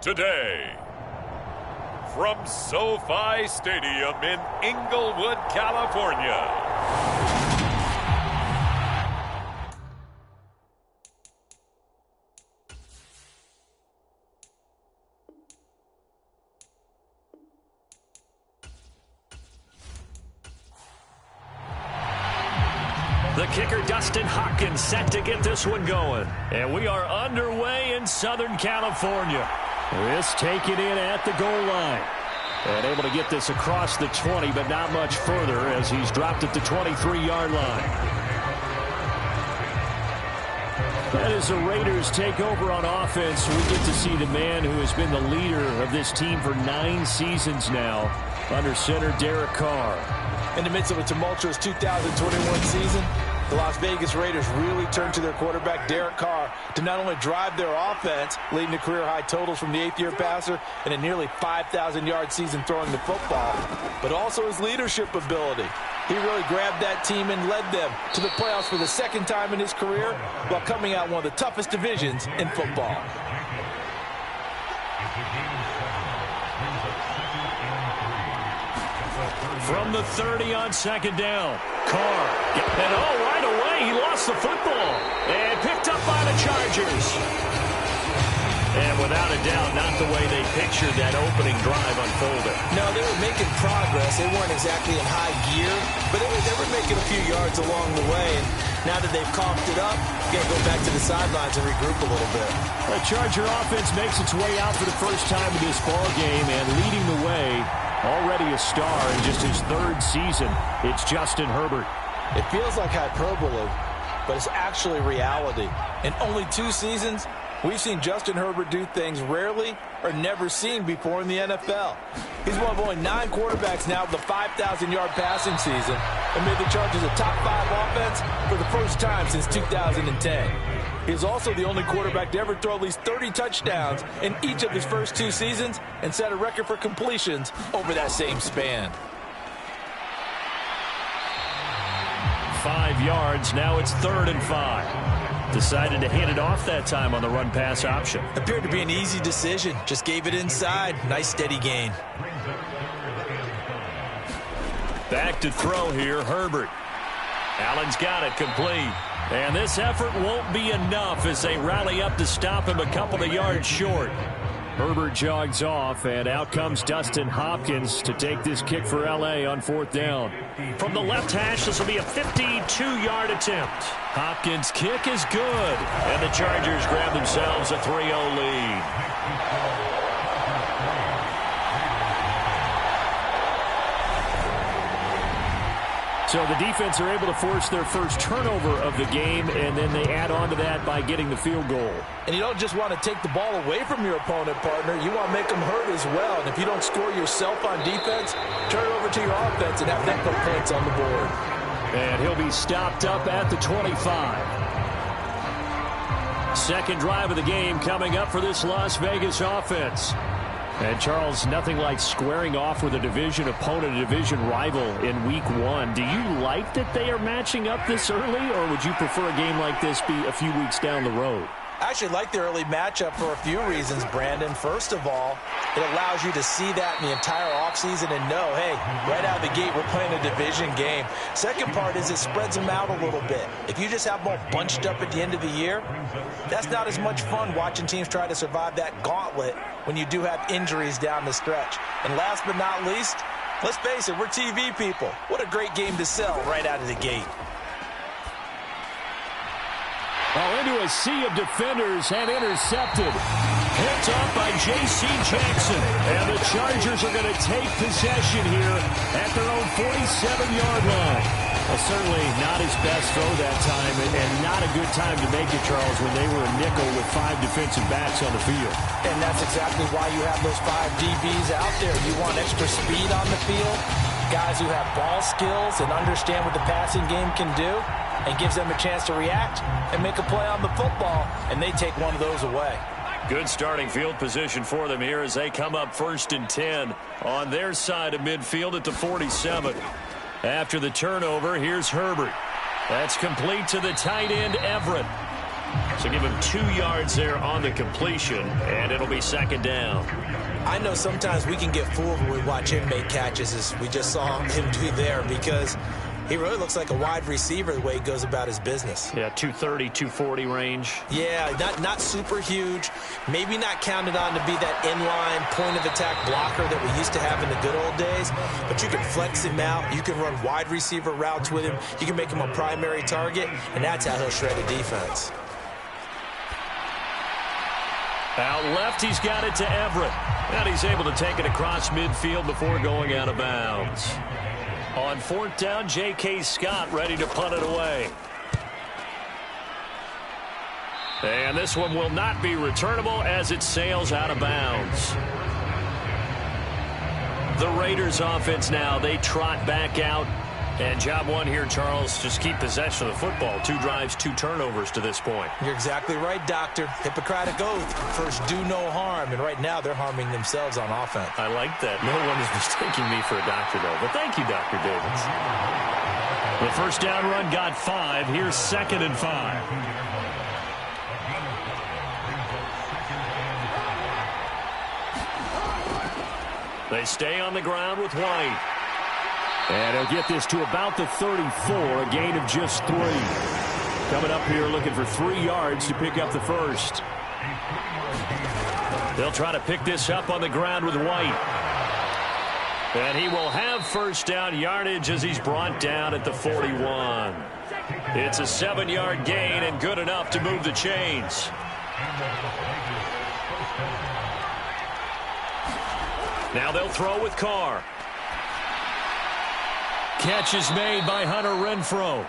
today. From SoFi Stadium in Inglewood, California. The kicker, Dustin Hopkins, set to get this one going. And we are underway in Southern California. This taken in at the goal line. And able to get this across the 20, but not much further as he's dropped at the 23-yard line. And as the Raiders take over on offense, we get to see the man who has been the leader of this team for 9 seasons now, under center Derek Carr. In the midst of a tumultuous 2021 season, the Las Vegas Raiders really turned to their quarterback, Derek Carr, to not only drive their offense, leading to career-high totals from the 8th-year passer and a nearly 5,000-yard season throwing the football, but also his leadership ability. He really grabbed that team and led them to the playoffs for the 2nd time in his career while coming out one of the toughest divisions in football. From the 30 on 2nd down, Carr. And right away, he lost the football. And picked up by the Chargers. And without a doubt, not the way they pictured that opening drive unfolded. No, they were making progress. They weren't exactly in high gear, but they were making a few yards along the way. And now that they've coughed it up, got to go back to the sidelines and regroup a little bit. The Charger offense makes its way out for the first time in this ball game, and leading the way, already a star in just his 3rd season, it's Justin Herbert. It feels like hyperbole, but it's actually reality. In only 2 seasons, we've seen Justin Herbert do things rarely or never seen before in the NFL. He's one of only 9 quarterbacks now with a 5,000-yard passing season and made the Chargers a top 5 offense for the first time since 2010. He is also the only quarterback to ever throw at least 30 touchdowns in each of his first 2 seasons and set a record for completions over that same span. 5 yards, now it's 3rd and 5. Decided to hand it off that time on the run-pass option. Appeared to be an easy decision. Just gave it inside. Nice steady gain. Back to throw here, Herbert. Allen's got it complete. And this effort won't be enough as they rally up to stop him a couple of yards short. Herbert jogs off, and out comes Dustin Hopkins to take this kick for L.A. on 4th down. From the left hash, this will be a 52-yard attempt. Hopkins' kick is good, and the Chargers grab themselves a 3-0 lead. So the defense are able to force their first turnover of the game, and then they add on to that by getting the field goal. And you don't just want to take the ball away from your opponent, partner. You want to make them hurt as well. And if you don't score yourself on defense, turn it over to your offense and have them put points on the board. And he'll be stopped up at the 25. 2nd drive of the game coming up for this Las Vegas offense. And, Charles, nothing like squaring off with a division opponent, a division rival in Week 1. Do you like that they are matching up this early, or would you prefer a game like this be a few weeks down the road? I actually like the early matchup for a few reasons, Brandon. First of all, it allows you to see that in the entire offseason and know, hey, right out of the gate, we're playing a division game. Second part is it spreads them out a little bit. If you just have them all bunched up at the end of the year, that's not as much fun watching teams try to survive that gauntlet when you do have injuries down the stretch. And last but not least, let's face it, we're TV people. What a great game to sell right out of the gate. Into a sea of defenders and intercepted. Picked off by J.C. Jackson. And the Chargers are going to take possession here at their own 47-yard line. Well, certainly not his best throw that time, and not a good time to make it, Charles, when they were a nickel with 5 defensive backs on the field. And that's exactly why you have those 5 DBs out there. You want extra speed on the field, guys who have ball skills and understand what the passing game can do, and gives them a chance to react and make a play on the football, and they take one of those away. Good starting field position for them here as they come up 1st and 10 on their side of midfield at the 47. After the turnover, here's Herbert. That's complete to the tight end, Everett. So give him 2 yards there on the completion, and it'll be second down. I know sometimes we can get fooled when we watch him make catches, as we just saw him do there, because he really looks like a wide receiver the way he goes about his business. Yeah, 230, 240 range. Yeah, not super huge. Maybe not counted on to be that inline point-of-attack blocker that we used to have in the good old days. But you can flex him out. You can run wide receiver routes with him. You can make him a primary target, and that's how he'll shred a defense. Out left, he's got it to Everett. And he's able to take it across midfield before going out of bounds. On 4th down, J.K. Scott ready to punt it away. And this one will not be returnable as it sails out of bounds. The Raiders offense now, they trot back out. And job one here, Charles, just keep possession of the football. 2 drives, 2 turnovers to this point. You're exactly right, Doctor. Hippocratic oath. First, do no harm. And right now, they're harming themselves on offense. I like that. No one is mistaking me for a doctor, though. But thank you, Dr. Davis. The first down run got 5. Here's 2nd and 5. They stay on the ground with White. And he'll get this to about the 34, a gain of just 3. Coming up here looking for 3 yards to pick up the first. They'll try to pick this up on the ground with White. And he will have first down yardage as he's brought down at the 41. It's a 7-yard gain and good enough to move the chains. Now they'll throw with Carr. Catch is made by Hunter Renfrow.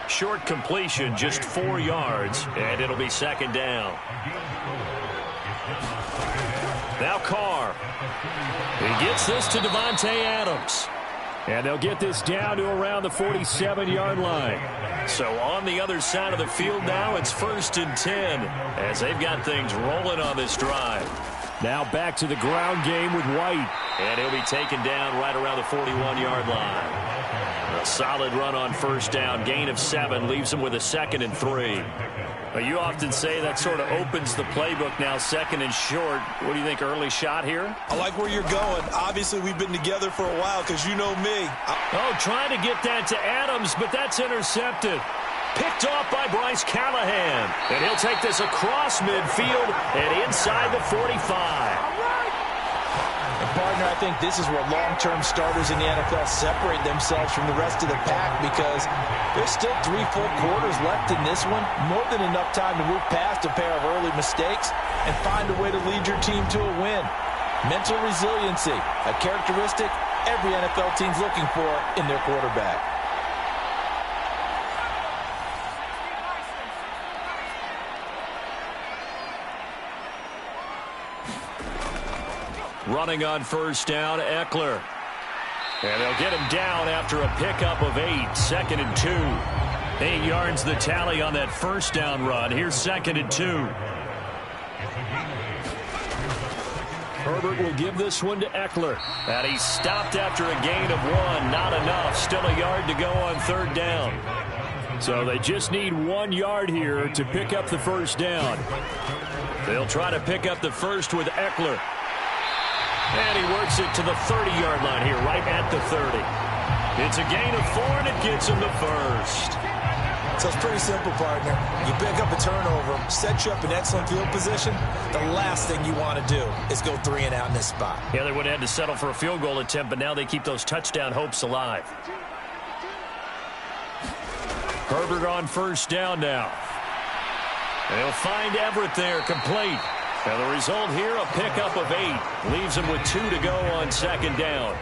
Short completion, just 4 yards, and it'll be second down. Now Carr. He gets this to Devontae Adams. And they'll get this down to around the 47-yard line. So on the other side of the field now, it's 1st and 10 as they've got things rolling on this drive. Now back to the ground game with White. And he'll be taken down right around the 41-yard line. A solid run on first down. Gain of 7 leaves him with a 2nd and 3. You often say that sort of opens the playbook now, 2nd and short. What do you think, early shot here? I like where you're going. Obviously, we've been together for a while because you know me. Trying to get that to Adams, but that's intercepted. Picked off by Bryce Callahan. And he'll take this across midfield and inside the 45. And partner, I think this is where long-term starters in the NFL separate themselves from the rest of the pack because there's still 3 full quarters left in this one. More than enough time to move past a pair of early mistakes and find a way to lead your team to a win. Mental resiliency, a characteristic every NFL team's looking for in their quarterback. Running on first down, Eckler. And they'll get him down after a pickup of 8. 2nd and 2. 8 yards the tally on that first down run. Here's 2nd and 2. Herbert will give this one to Eckler. And he stopped after a gain of 1. Not enough. Still a yard to go on 3rd down. So they just need 1 yard here to pick up the first down. They'll try to pick up the first with Eckler. And he works it to the 30-yard line here, right at the 30. It's a gain of 4, and it gets him the first. So it's pretty simple, partner. You pick up a turnover, set you up in excellent field position. The last thing you want to do is go 3 and out in this spot. Yeah, they would have had to settle for a field goal attempt, but now they keep those touchdown hopes alive. Herbert on first down now. And he'll find Everett there, complete. And the result here, a pickup of 8. Leaves him with 2 to go on 2nd down.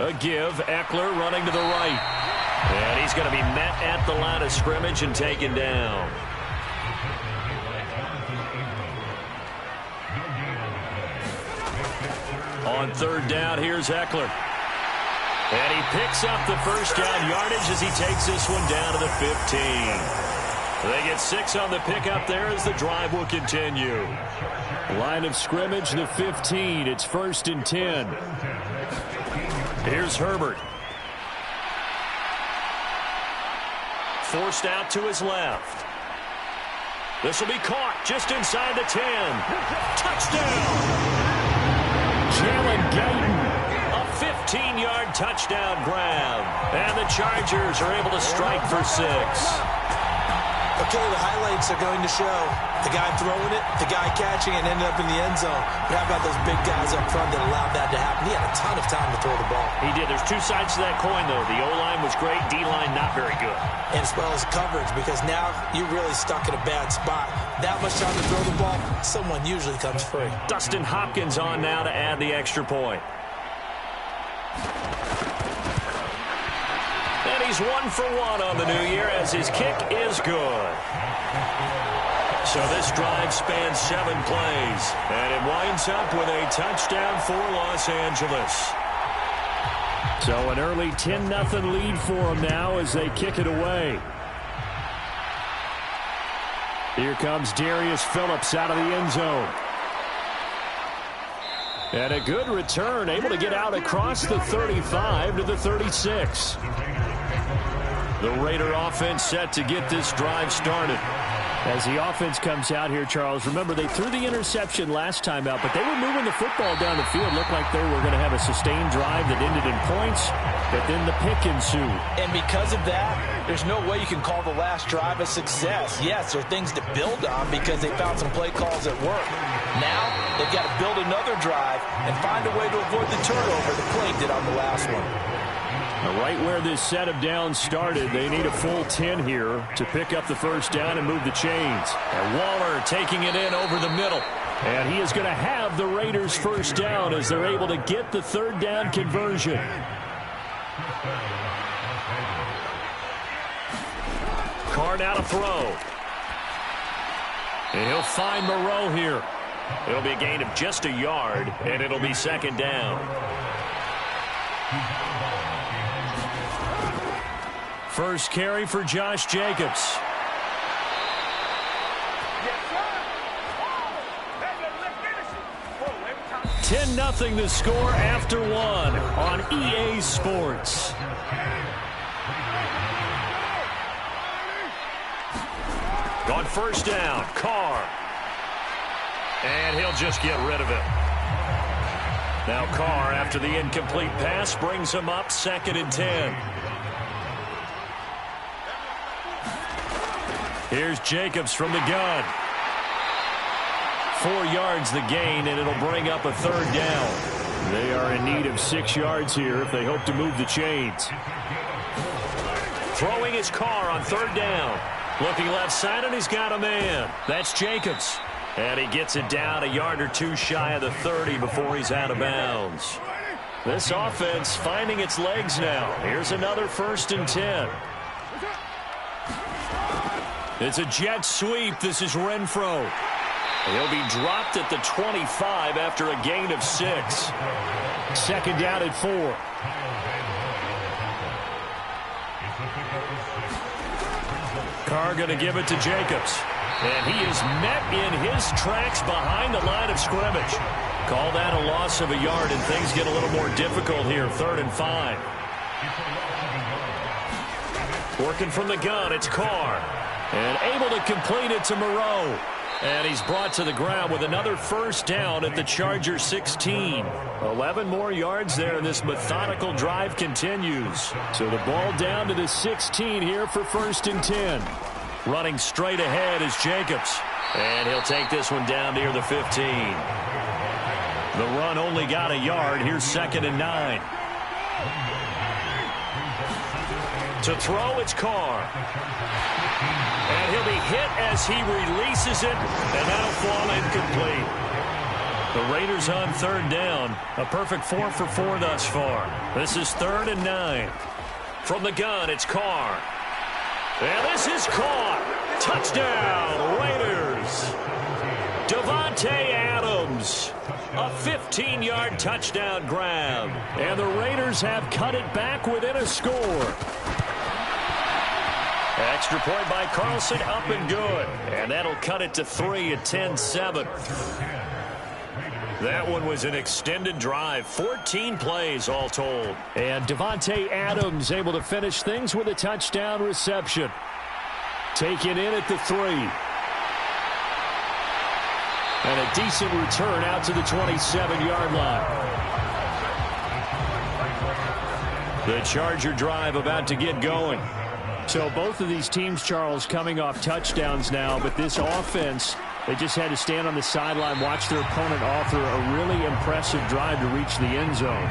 A give, Eckler running to the right. And he's going to be met at the line of scrimmage and taken down. On 3rd down, here's Eckler. And he picks up the first down yardage as he takes this one down to the 15. They get 6 on the pickup there as the drive will continue. Line of scrimmage, the 15. It's 1st and 10. Here's Herbert. Forced out to his left. This will be caught just inside the 10. Touchdown! Jalen Guyton, a 15-yard touchdown grab. And the Chargers are able to strike for 6. Okay, the highlights are going to show the guy throwing it, the guy catching it, and ended up in the end zone. But how about those big guys up front that allowed that to happen? He had a ton of time to throw the ball. He did. There's two sides to that coin, though. The O-line was great. D-line not very good. And as well as coverage, because now you're really stuck in a bad spot. That much time to throw the ball, someone usually comes free. Dustin Hopkins on now to add the extra point. And he's 1 for 1 on the new year as his kick is good. So this drive spans 7 plays, and it winds up with a touchdown for Los Angeles. So an early 10-0 lead for them now as they kick it away. Here comes Darius Phillips out of the end zone. And a good return, able to get out across the 35 to the 36. The Raider offense set to get this drive started. As the offense comes out here, Charles, remember they threw the interception last time out, but they were moving the football down the field. Looked like they were going to have a sustained drive that ended in points, but then the pick ensued. And because of that, there's no way you can call the last drive a success. Yes, there are things to build on because they found some play calls that work. Now, they've got to build another drive and find a way to avoid the turnover the play did on the last one. Right where this set of downs started, they need a full 10 here to pick up the first down and move the chains. And Waller taking it in over the middle. And he is going to have the Raiders first down as they're able to get the third down conversion. Carr now to throw. And he'll find Moreau here. It'll be a gain of just a yard, and it'll be second down. First carry for Josh Jacobs. Yes, 10-0 the score after 1 on EA Sports. On first down, Carr. And he'll just get rid of it. Now Carr, after the incomplete pass, brings him up 2nd and 10. Here's Jacobs from the gun. 4 yards the gain, and it'll bring up a third down. They are in need of 6 yards here if they hope to move the chains. Throwing his Carr on third down. Looking left side, and he's got a man. That's Jacobs. And he gets it down a yard or two shy of the 30 before he's out of bounds. This offense finding its legs now. Here's another 1st and 10. It's a jet sweep. This is Renfro. He'll be dropped at the 25 after a gain of 6. 2nd down at 4. Carr going to give it to Jacobs. And he is met in his tracks behind the line of scrimmage. Call that a loss of a yard, and things get a little more difficult here. 3rd and 5. Working from the gun, it's Carr. And able to complete it to Moreau. And he's brought to the ground with another first down at the Chargers 16. 11 more yards there, and this methodical drive continues. So the ball down to the 16 here for 1st and 10. Running straight ahead is Jacobs. And he'll take this one down near the 15. The run only got a yard. Here's 2nd and 9. To throw, it's Carr. And he'll be hit as he releases it, and that'll fall incomplete. The Raiders on 3rd down. A perfect 4 for 4 thus far. This is 3rd and 9. From the gun, it's Carr. And this is caught. Touchdown, Raiders. Devontae Adams. A 15-yard touchdown grab. And the Raiders have cut it back within a score. Extra point by Carlson, up and good. And that'll cut it to 3 at 10-7. That one was an extended drive, 14 plays all told. And Devontae Adams able to finish things with a touchdown reception. Taken in at the 3. And a decent return out to the 27-yard line. The Charger drive about to get going. So both of these teams, Charles, coming off touchdowns now, but this offense, they just had to stand on the sideline, watch their opponent author a really impressive drive to reach the end zone.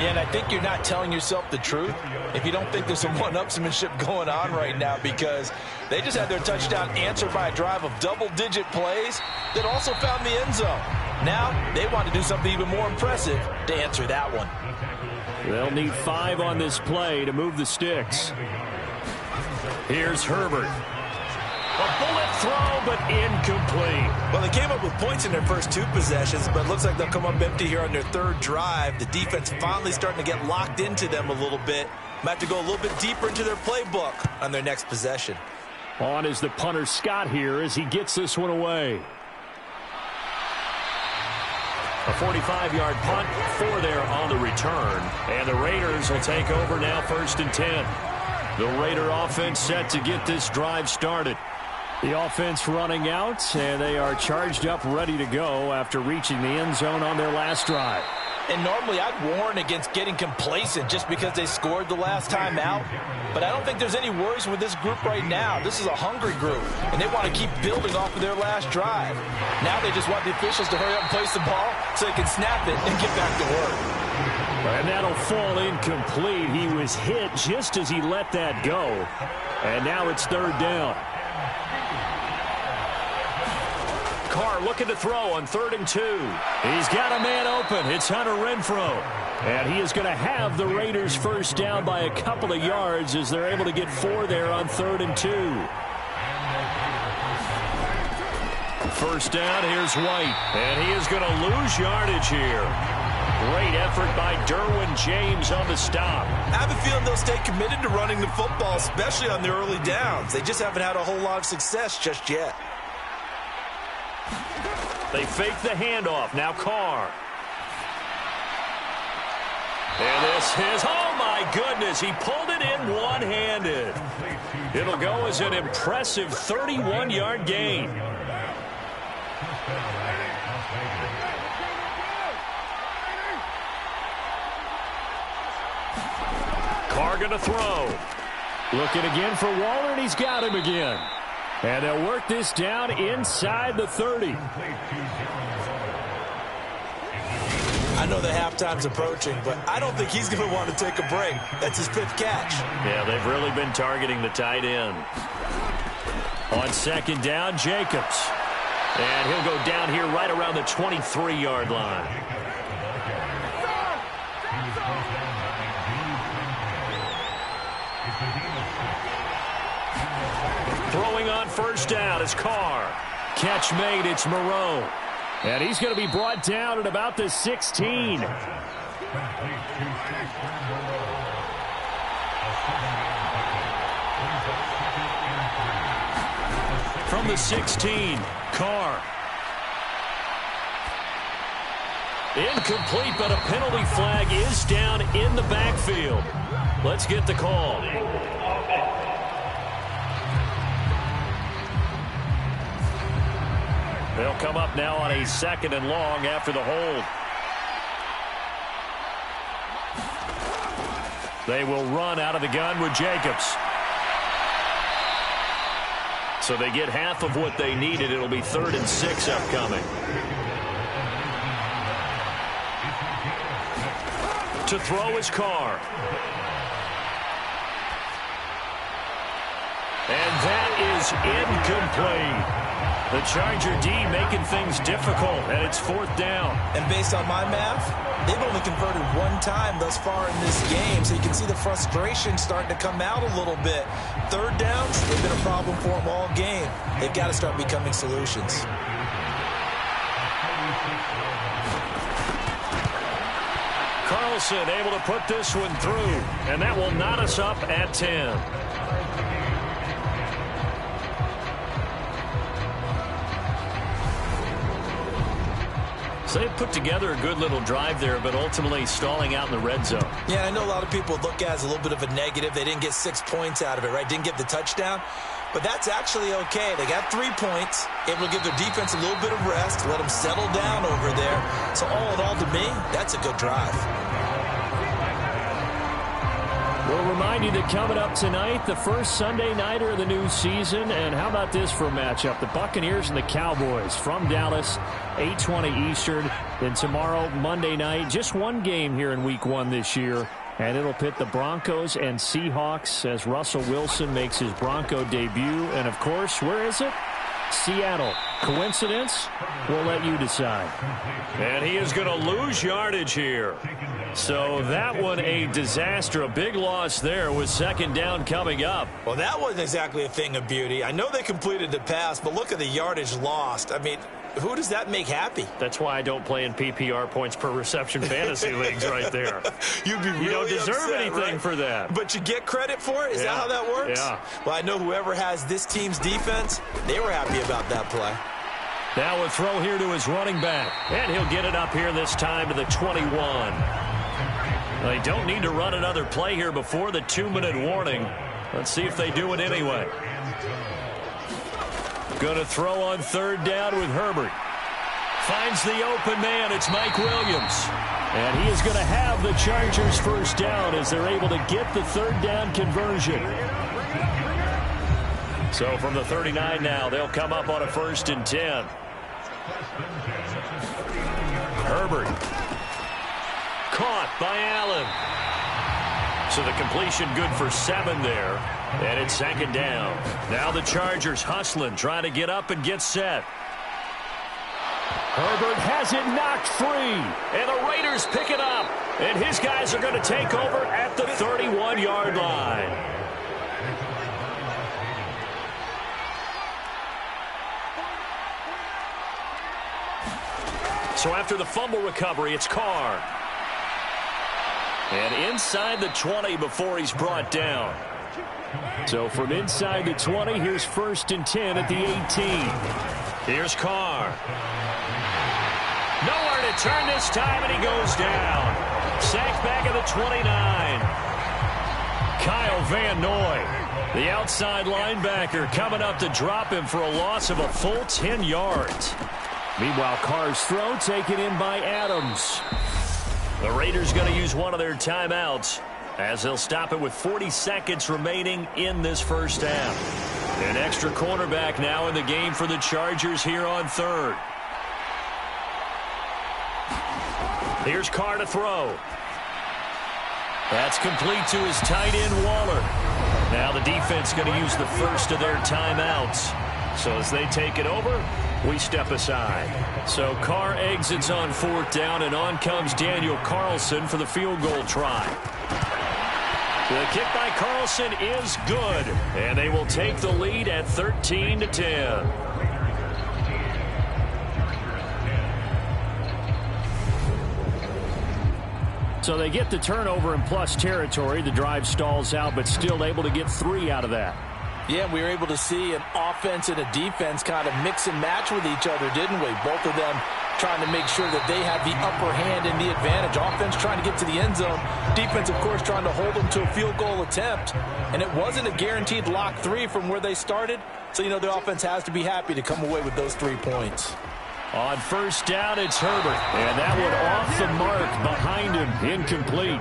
Yeah, and I think you're not telling yourself the truth if you don't think there's some one-upsmanship going on right now, because they just had their touchdown answered by a drive of double-digit plays that also found the end zone. Now they want to do something even more impressive to answer that one. They'll need 5 on this play to move the sticks. Here's Herbert. A bullet throw, but incomplete. Well, they came up with points in their first 2 possessions, but it looks like they'll come up empty here on their 3rd drive. The defense finally starting to get locked into them a little bit. Might have to go a little bit deeper into their playbook on their next possession. On is the punter Scott here as he gets this one away. A 45-yard punt for there on the return. And the Raiders will take over now, 1st and 10. The Raider offense set to get this drive started. The offense running out, and they are charged up, ready to go after reaching the end zone on their last drive. And normally I'd warn against getting complacent just because they scored the last time out. But I don't think there's any worries with this group right now. This is a hungry group, and they want to keep building off of their last drive. Now they just want the officials to hurry up and place the ball so they can snap it and get back to work. And that'll fall incomplete. He was hit just as he let that go. And now it's 3rd down. Carr looking to throw on 3rd and 2. He's got a man open. It's Hunter Renfrow. And he is going to have the Raiders first down by a couple of yards as they're able to get 4 there on 3rd and 2. First down, here's White. And he is going to lose yardage here. Great effort by Derwin James on the stop. I have a feeling they'll stay committed to running the football, especially on the early downs. They just haven't had a whole lot of success just yet. They fake the handoff. Now Carr. And this is, oh my goodness, he pulled it in one-handed. It'll go as an impressive 31-yard gain. Carr going to throw. Looking again for Waller, and he's got him again. And they'll work this down inside the 30. I know the halftime's approaching, but I don't think he's going to want to take a break. That's his 5th catch. Yeah, they've really been targeting the tight end. On 2nd down, Jacobs. And he'll go down here right around the 23-yard line. Throwing on 1st down is Carr. Catch made, it's Moreau. And he's going to be brought down at about the 16. From the 16, Carr. Incomplete, but a penalty flag is down in the backfield. Let's get the call. They'll come up now on a 2nd and long after the hold. They will run out of the gun with Jacobs. So they get half of what they needed. It'll be 3rd and 6 upcoming. To throw is Carr. And that is incomplete. The Charger D making things difficult, and it's 4th down. And based on my math, they've only converted 1 time thus far in this game, so you can see the frustration starting to come out a little bit. 3rd downs, they've been a problem for them all game. They've got to start becoming solutions. Carlson able to put this one through, and that will knot us up at 10. So they put together a good little drive there, but ultimately stalling out in the red zone. Yeah, I know a lot of people look at it as a little bit of a negative. They didn't get 6 points out of it, right? Didn't get the touchdown. But that's actually okay. They got 3 points, able to give their defense a little bit of rest, let them settle down over there. So all in all, to me, that's a good drive. We'll remind you that coming up tonight, the first Sunday nighter of the new season. And how about this for a matchup? The Buccaneers and the Cowboys from Dallas, 8:20 Eastern. Then tomorrow, Monday night, just one game here in Week 1 this year. And it'll pit the Broncos and Seahawks as Russell Wilson makes his Bronco debut. And, of course, where is it? Seattle. Coincidence? We'll let you decide. And he is going to lose yardage here. So that one a disaster. A big loss there with second down coming up. Well, that wasn't exactly a thing of beauty. I know they completed the pass, but look at the yardage lost. I mean, who does that make happy? That's why I don't play in PPR points per reception fantasy leagues right there. You'd be really You don't deserve upset, anything right? for that. But you get credit for it? Is that how that works? Yeah. Well, I know whoever has this team's defense, they were happy about that play. Now a throw here to his running back. And he'll get it up here this time to the 21. They don't need to run another play here before the 2-minute warning. Let's see if they do it anyway. Going to throw on third down with Herbert. Finds the open man. It's Mike Williams. And he is going to have the Chargers first down as they're able to get the third down conversion. So from the 39 now, they'll come up on a 1st and 10. Herbert. Caught by Allen. So the completion good for 7 there. And it's 2nd down. Now the Chargers hustling, trying to get up and get set. Herbert has it knocked free. And the Raiders pick it up. And his guys are going to take over at the 31-yard line. So after the fumble recovery, it's Carr. And inside the 20 before he's brought down. So from inside the 20, here's 1st and 10 at the 18. Here's Carr. Nowhere to turn this time, and he goes down. Sacked back at the 29. Kyle Van Noy, the outside linebacker, coming up to drop him for a loss of a full 10 yards. Meanwhile, Carr's throw taken in by Adams. The Raiders going to use one of their timeouts as they'll stop it with 40 seconds remaining in this first half. An extra cornerback now in the game for the Chargers here on third. Here's Carr to throw. That's complete to his tight end, Waller. Now the defense going to use the first of their timeouts. So as they take it over, we step aside. So Carr exits on 4th down, and on comes Daniel Carlson for the field goal try. The kick by Carlson is good, and they will take the lead at 13-10. So they get the turnover in plus territory. The drive stalls out, but still able to get 3 out of that. Yeah, we were able to see an offense and a defense kind of mix and match with each other, didn't we? Both of them trying to make sure that they have the upper hand and the advantage. Offense trying to get to the end zone. Defense, of course, trying to hold them to a field goal attempt. And it wasn't a guaranteed lock 3 from where they started. So, you know, the offense has to be happy to come away with those 3 points. On first down, it's Herbert. And that one off the mark behind him. Incomplete.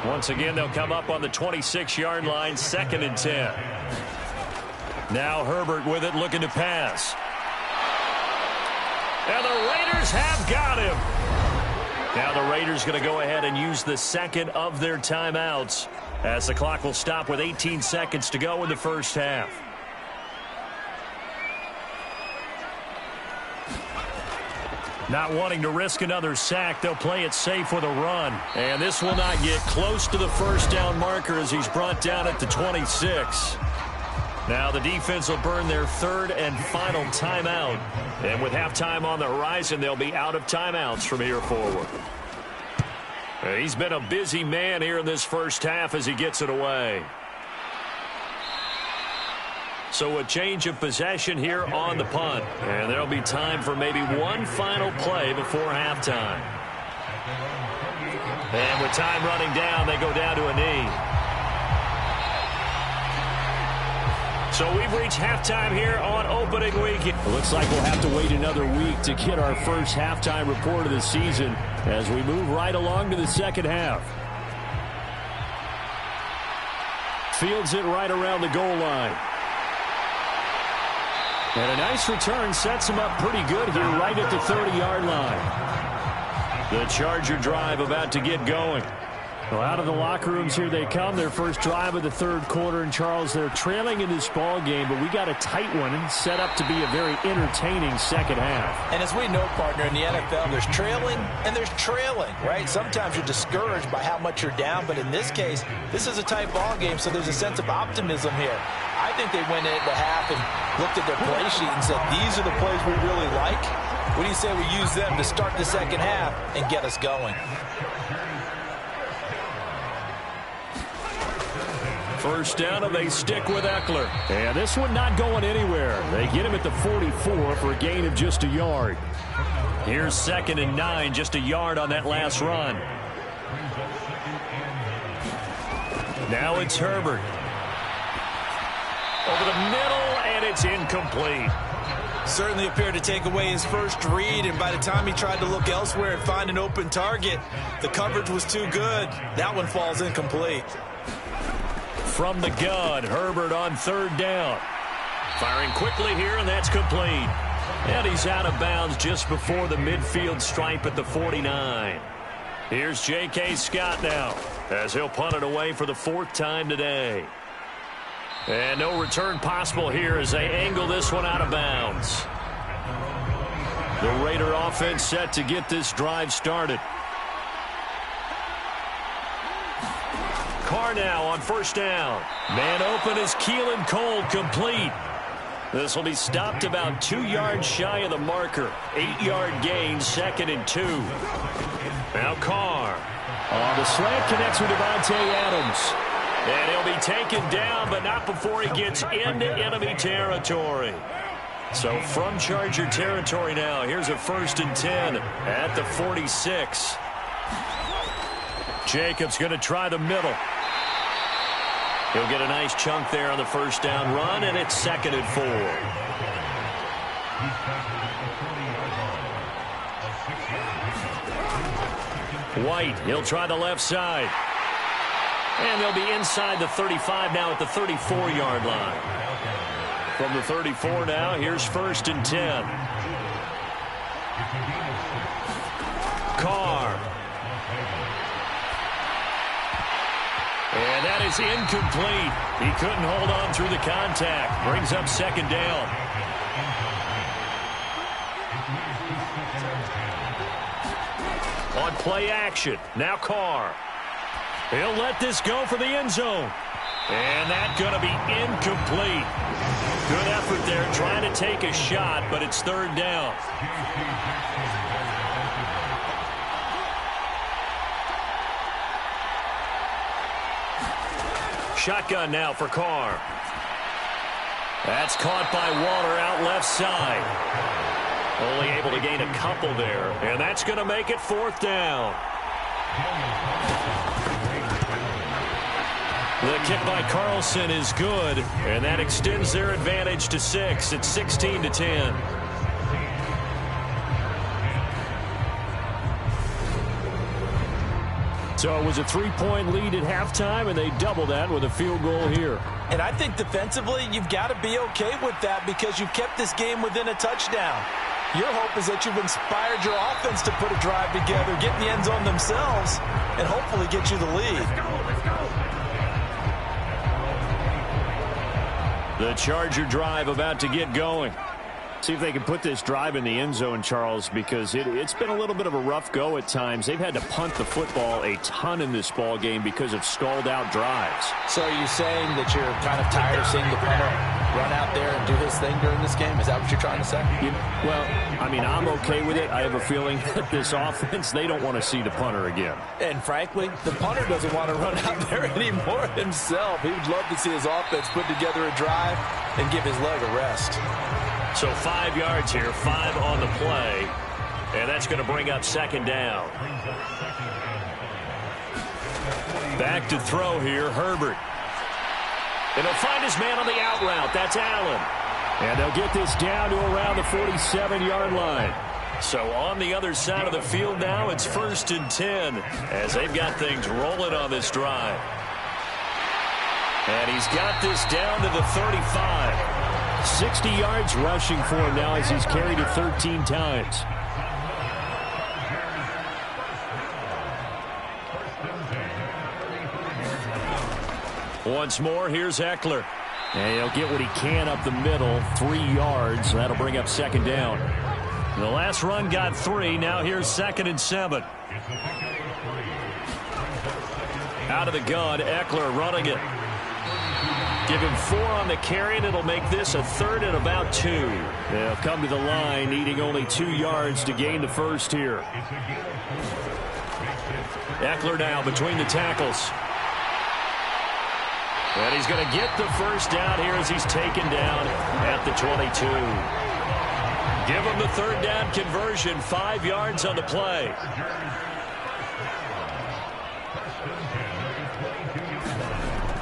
Once again, they'll come up on the 26-yard line, 2nd and 10. Now Herbert with it, looking to pass. And the Raiders have got him. Now the Raiders going to go ahead and use the second of their timeouts as the clock will stop with 18 seconds to go in the first half. Not wanting to risk another sack, they'll play it safe with a run. And this will not get close to the first down marker as he's brought down at the 26. Now the defense will burn their 3rd and final timeout. And with halftime on the horizon, they'll be out of timeouts from here forward. He's been a busy man here in this first half as he gets it away. So a change of possession here on the punt. And there'll be time for maybe one final play before halftime. And with time running down, they go down to a knee. So we've reached halftime here on opening week. It looks like we'll have to wait another week to get our first halftime report of the season as we move right along to the second half. Fields it right around the goal line. And a nice return sets him up pretty good here right at the 30-yard line. The Charger drive about to get going. Well, out of the locker rooms here they come. Their first drive of the third quarter. And, Charles, they're trailing in this ball game, but we got a tight one and set up to be a very entertaining second half. And as we know, partner, in the NFL, there's trailing and there's trailing, right? Sometimes you're discouraged by how much you're down, but in this case, this is a tight ball game, so there's a sense of optimism here. I think they went into half and looked at their play sheet and said, these are the plays we really like. What do you say we use them to start the second half and get us going? First down, and they stick with Eckler. And this one not going anywhere. They get him at the 44 for a gain of just a yard. Here's 2nd and 9, just a yard on that last run. Now it's Herbert. Over the middle, and it's incomplete. Certainly appeared to take away his first read, and by the time he tried to look elsewhere and find an open target, the coverage was too good. That one falls incomplete. From the gun, Herbert on 3rd down. Firing quickly here, and that's complete. And he's out of bounds just before the midfield stripe at the 49. Here's J.K. Scott now, as he'll punt it away for the 4th time today. And no return possible here as they angle this one out of bounds. The Raider offense set to get this drive started. Carr now on 1st down. Man open is Keelan Cole, complete. This will be stopped about 2 yards shy of the marker. 8-yard gain, 2nd and 2. Now Carr. The slant connects with Devontae Adams. And he'll be taken down, but not before he gets into enemy territory. So from Charger territory now, here's a 1st and 10 at the 46. Jacobs going to try the middle. He'll get a nice chunk there on the 1st down run, and it's 2nd and 4. White, he'll try the left side. And they'll be inside the 35 now at the 34-yard line. From the 34 now, here's 1st and 10. Carr. And that is incomplete. He couldn't hold on through the contact. Brings up 2nd down. On play action, now Carr. He'll let this go for the end zone. And that's going to be incomplete. Good effort there trying to take a shot, but it's 3rd down. Shotgun now for Carr. That's caught by Waller out left side. Only able to gain a couple there, and that's going to make it 4th down. The kick by Carlson is good, and that extends their advantage to 6. It's 16-10. So it was a 3-point lead at halftime, and they double that with a field goal here. And I think defensively, you've got to be okay with that because you've kept this game within a touchdown. Your hope is that you've inspired your offense to put a drive together, get in the end zone themselves, and hopefully get you the lead. The Charger drive about to get going. See if they can put this drive in the end zone, Charles, because it's been a little bit of a rough go at times. They've had to punt the football a ton in this ball game because of stalled out drives. So are you saying that you're kind of tired of seeing the punter run out there and do his thing during this game? Is that what you're trying to say? Well, I mean, I'm okay with it. I have a feeling that this offense, they don't want to see the punter again. And frankly, the punter doesn't want to run out there anymore himself. He would love to see his offense put together a drive and give his leg a rest. So 5 yards here, 5 on the play, and that's going to bring up second down. Back to throw here, Herbert. And he'll find his man on the out route. That's Allen. And they'll get this down to around the 47-yard line. So on the other side of the field now, it's 1st and 10 as they've got things rolling on this drive. And he's got this down to the 35. 60 yards rushing for him now as he's carried it 13 times. Once more, here's Eckler. And he'll get what he can up the middle, 3 yards. That'll bring up second down. The last run got 3. Now here's 2nd and 7. Out of the gun, Eckler running it. Give him 4 on the carry, and it'll make this a 3rd and about 2. They'll come to the line, needing only 2 yards to gain the first here. Eckler now between the tackles. And he's going to get the first down here as he's taken down at the 22. Give him the 3rd down conversion, 5 yards on the play.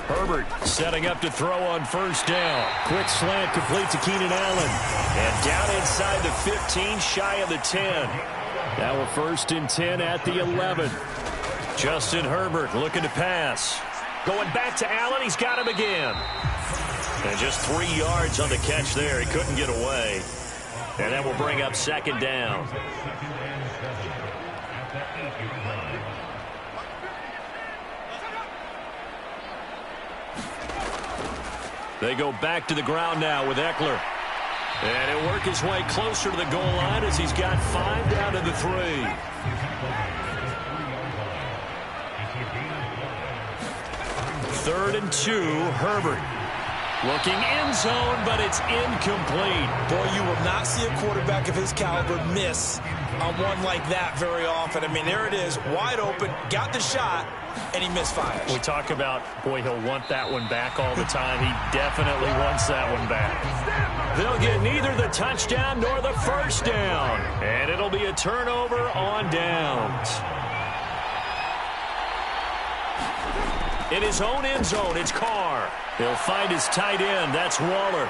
Herbert setting up to throw on 1st down. Quick slant complete to Keenan Allen. And down inside the 15, shy of the 10. Now a 1st and 10 at the 11. Justin Herbert looking to pass. Going back to Allen, he's got him again. And just 3 yards on the catch there. He couldn't get away. And that will bring up second down. They go back to the ground now with Eckler. And he'll work his way closer to the goal line as he's got 5 down to the 3. 3rd and 2, Herbert. Looking end zone, but it's incomplete. Boy, you will not see a quarterback of his caliber miss on one like that very often. I mean, there it is, wide open, got the shot, and he misfires. We talk about, boy, he'll want that one back all the time. He definitely wants that one back. They'll get neither the touchdown nor the first down. And it'll be a turnover on downs. In his own end zone, it's Carr. He'll find his tight end. That's Waller.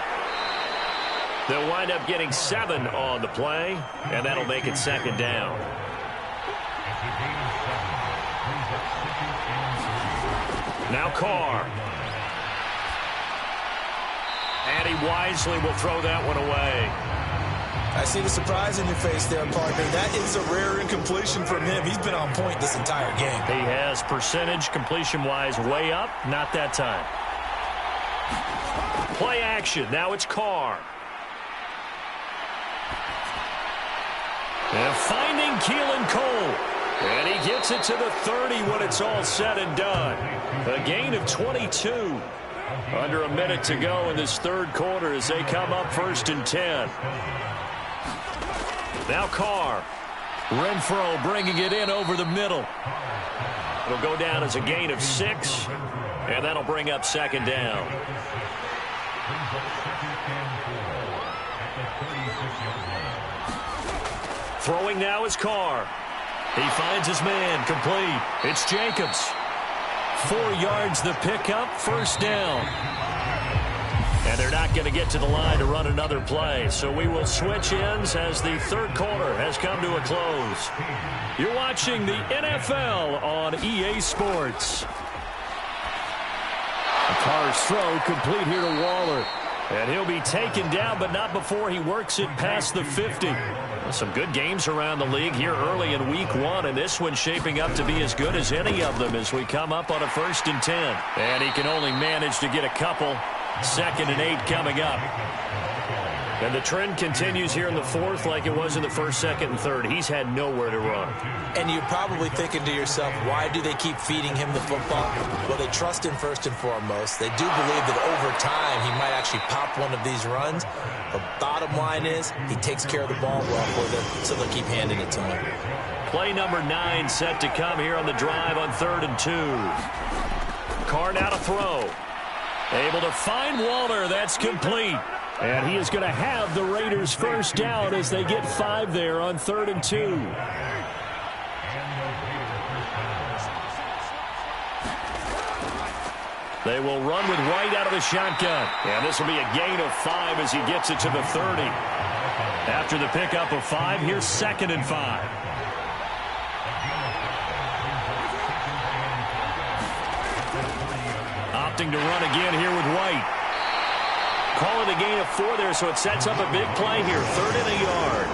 They'll wind up getting 7 on the play, and that'll make it second down. Now Carr. And he wisely will throw that one away. I see the surprise in your face there, partner. That is a rare incompletion from him. He's been on point this entire game. He has percentage completion-wise way up. Not that time. Play action. Now it's Carr. And finding Keelan Cole. And he gets it to the 30 when it's all said and done. A gain of 22. Under a minute to go in this 3rd quarter as they come up 1st and 10. Now Carr. Renfro bringing it in over the middle. It'll go down as a gain of 6. And that'll bring up second down. Throwing now is Carr. He finds his man, complete. It's Jacobs. 4 yards the pickup, first down. And they're not going to get to the line to run another play. So we will switch ends as the 3rd quarter has come to a close. You're watching the NFL on EA Sports. Carr's throw complete here to Waller. And he'll be taken down, but not before he works it past the 50. Some good games around the league here early in week 1, and this one's shaping up to be as good as any of them as we come up on a 1st and 10. And he can only manage to get a couple. 2nd and 8 coming up. And the trend continues here in the fourth like it was in the first, second, and third. He's had nowhere to run. And you're probably thinking to yourself, why do they keep feeding him the football? Well, they trust him first and foremost. They do believe that over time he might actually pop one of these runs. The bottom line is he takes care of the ball well for them, so they'll keep handing it to him. Play number 9 set to come here on the drive on 3rd and 2. Carr now to throw. Able to find Waller. That's complete. And he is going to have the Raiders first down as they get 5 there on 3rd and 2. They will run with White out of the shotgun. And this will be a gain of 5 as he gets it to the 30. After the pickup of 5, here's 2nd and 5. Opting to run again here with White. Call it a gain of 4 there, so it sets up a big play here. 3rd and a yard.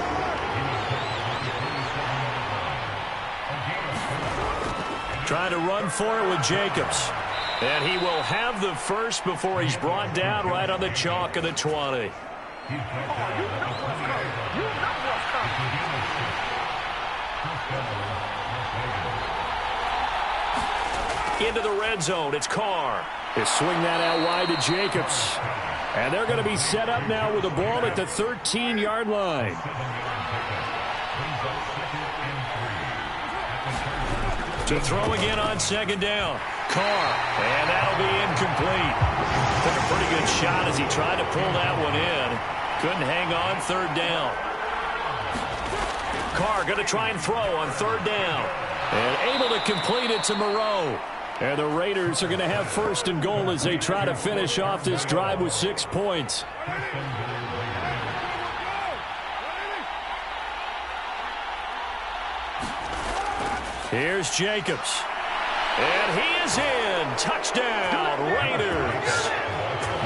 Trying to run for it with Jacobs. And he will have the first before he's brought down right on the chalk of the 20. Into the red zone, it's Carr. They swing that out wide to Jacobs. And they're going to be set up now with the ball at the 13-yard line. To throw again on 2nd down. Carr, and that'll be incomplete. Took a pretty good shot as he tried to pull that one in. Couldn't hang on 3rd down. Carr going to try and throw on 3rd down. And able to complete it to Moreau. And the Raiders are going to have 1st and goal as they try to finish off this drive with 6 points. Here's Jacobs. And he is in. Touchdown, Raiders.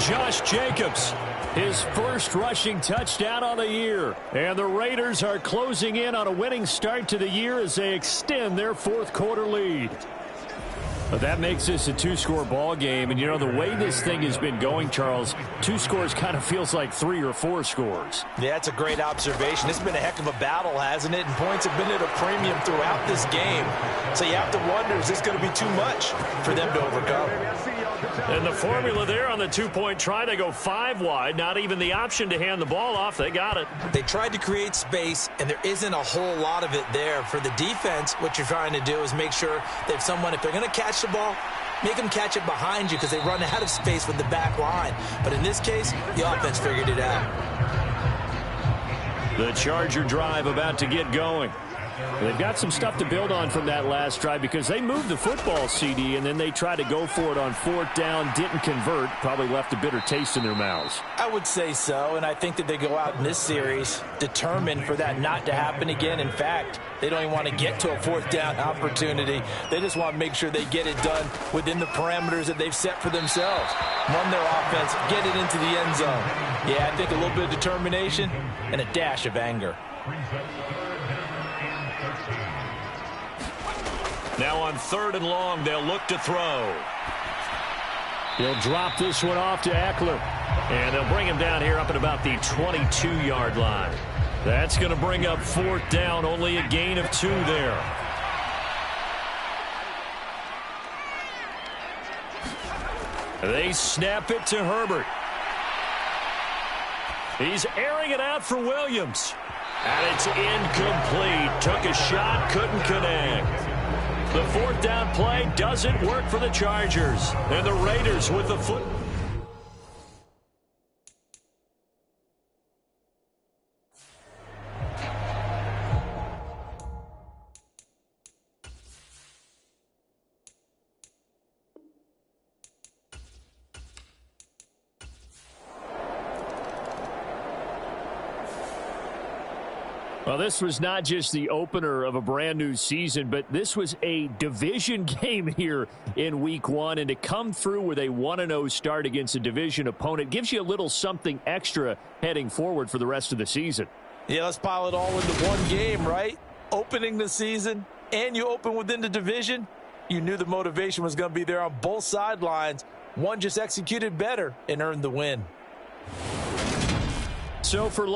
Josh Jacobs, his first rushing touchdown on the year. And the Raiders are closing in on a winning start to the year as they extend their 4th quarter lead. But that makes this a 2-score ball game. And, you know, the way this thing has been going, Charles, 2 scores kind of feels like 3 or 4 scores. Yeah, that's a great observation. It's been a heck of a battle, hasn't it? And points have been at a premium throughout this game. So you have to wonder, is this going to be too much for them to overcome? And the formula there on the 2-point try, they go 5 wide. Not even the option to hand the ball off. They got it. They tried to create space, and there isn't a whole lot of it there. For the defense, what you're trying to do is make sure that if they're going to catch the ball, make them catch it behind you because they run out of space with the back line. But in this case, the offense figured it out. The Charger drive about to get going. They've got some stuff to build on from that last drive because they moved the football, CD, and then they tried to go for it on 4th down, didn't convert, probably left a bitter taste in their mouths. I would say so, and I think that they go out in this series determined for that not to happen again. In fact, they don't even want to get to a 4th down opportunity. They just want to make sure they get it done within the parameters that they've set for themselves. Run their offense, get it into the end zone. Yeah, I think a little bit of determination and a dash of anger. Now on 3rd and long, they'll look to throw. He'll drop this one off to Eckler. And they'll bring him down here up at about the 22-yard line. That's going to bring up 4th down, only a gain of 2 there. They snap it to Herbert. He's airing it out for Williams. And it's incomplete. Took a shot, couldn't connect. The 4th down play doesn't work for the Chargers. And the Raiders with the foot. Well, this was not just the opener of a brand new season, but this was a division game here in week 1. And to come through with a 1-0 start against a division opponent gives you a little something extra heading forward for the rest of the season. Yeah, let's pile it all into one game, right? Opening the season, and you open within the division. You knew the motivation was going to be there on both sidelines. One just executed better and earned the win. So for